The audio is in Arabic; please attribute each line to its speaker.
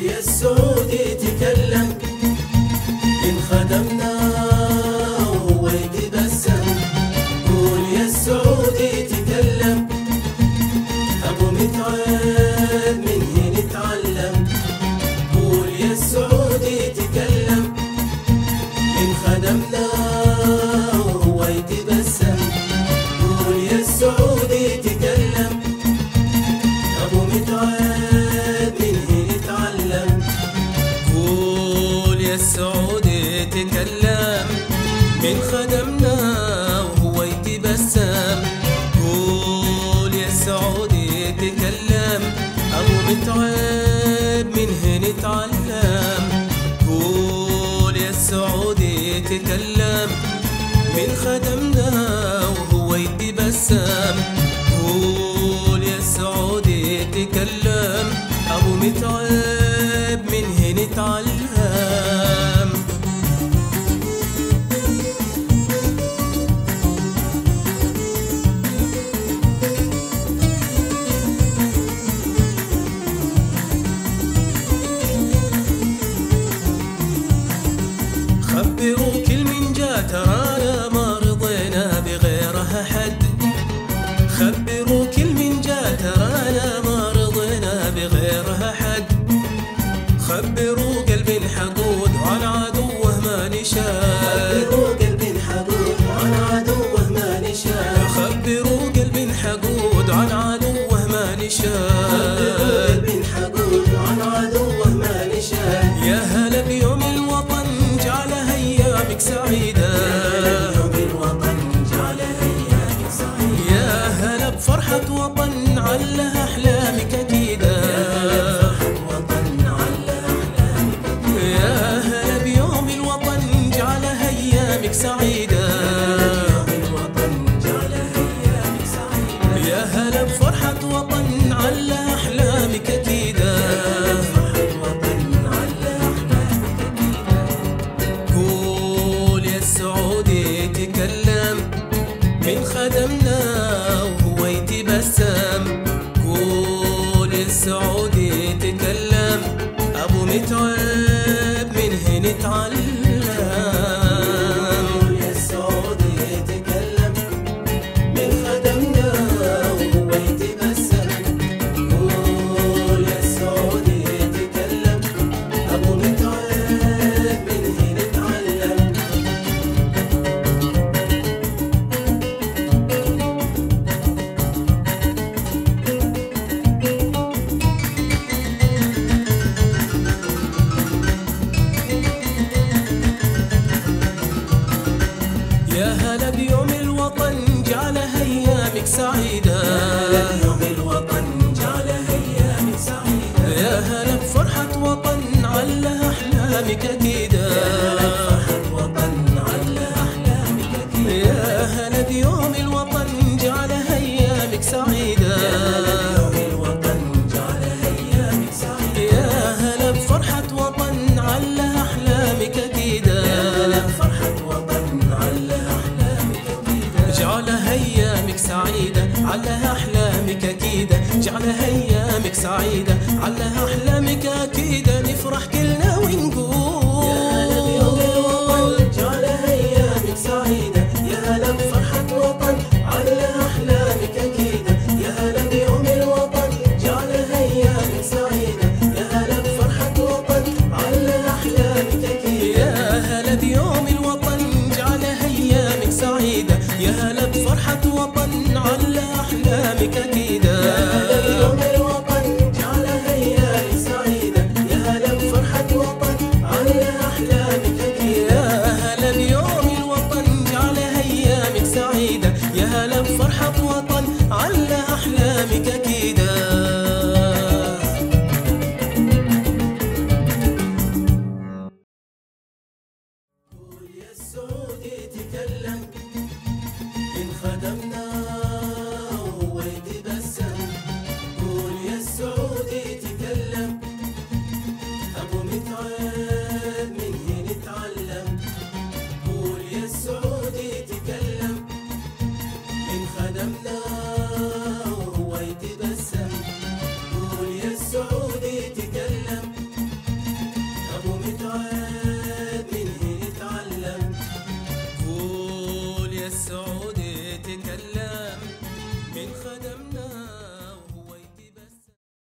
Speaker 1: يا السعودي تكلم إن خدمنا وهو يتبسم. قول يا السعودي تكلم أبو متعب من هنا نتعلم. قول يا السعودي تكلم إن خدمنا وهو يتبسم. قول يا السعودي تكلم أبو متعب من هنا نتعلم.
Speaker 2: قول يا السعودي تكلم من خدمنا وهو يتبسم. قول يا السعودي تكلم أبو متعب من هنا نتعلم. قول يا السعودي تكلم من خدمنا وهو يتبسم. قول يا السعودي تكلم أبو متعب من هنا نتعلم. خبروا كل من جا ترانا ما رضينا بغيرها حد. خبروا كل من جا ترانا ما رضينا بغيرها حد. خبروا قلب حقود عن عدوه ما نشاد.
Speaker 1: خبروا قلب حقود عن عدوه ما نشاد.
Speaker 2: خبروا قلب حقود عن عدوه ما نشاد.
Speaker 1: قلب حقود عن عدوه ما نشاد.
Speaker 2: يا هلا بيوم الوطن جعلها ايامك سعيده.
Speaker 1: يوم الوطن جعلها ايامك سعيده.
Speaker 2: يا هلا بفرحه وطن علها احلامك اكيده. يا هلا بيوم الوطن جعلها ايامك سعيده.
Speaker 1: يوم الوطن جعلها ايامك سعيده.
Speaker 2: يا هلا بفرحه وطن علها احلامك اكيده. قول يا السعودي تكلم من خدمنا وهو يتبسم. قول يا السعودي تكلم أبو متعب من هنا نتعلم.
Speaker 1: قول يا السعودي تكلم من خدمنا وهو يتبسم. قول يا السعودي تكلم أبو متعب من هنا نتعلم.
Speaker 2: يا هلا بيوم الوطن جعلها ايامك سعيده.
Speaker 1: يوم الوطن جعلها ايامك سعيده.
Speaker 2: يا هلا بفرحه وطن علها احلامك اكيده.
Speaker 1: فرحة وطن على احلامك اكيد.
Speaker 2: يا هلا بيوم الوطن جعلها ايامك سعيده.
Speaker 1: يوم الوطن جعلها ايامك سعيده.
Speaker 2: يا هلا بفرحه وطن علها احلامك اكيده.
Speaker 1: فرحة وطن على احلامك اكيد.
Speaker 2: جعلها ايامك سعيده علها احلامك اكيده. جعلها ايامك سعيده علها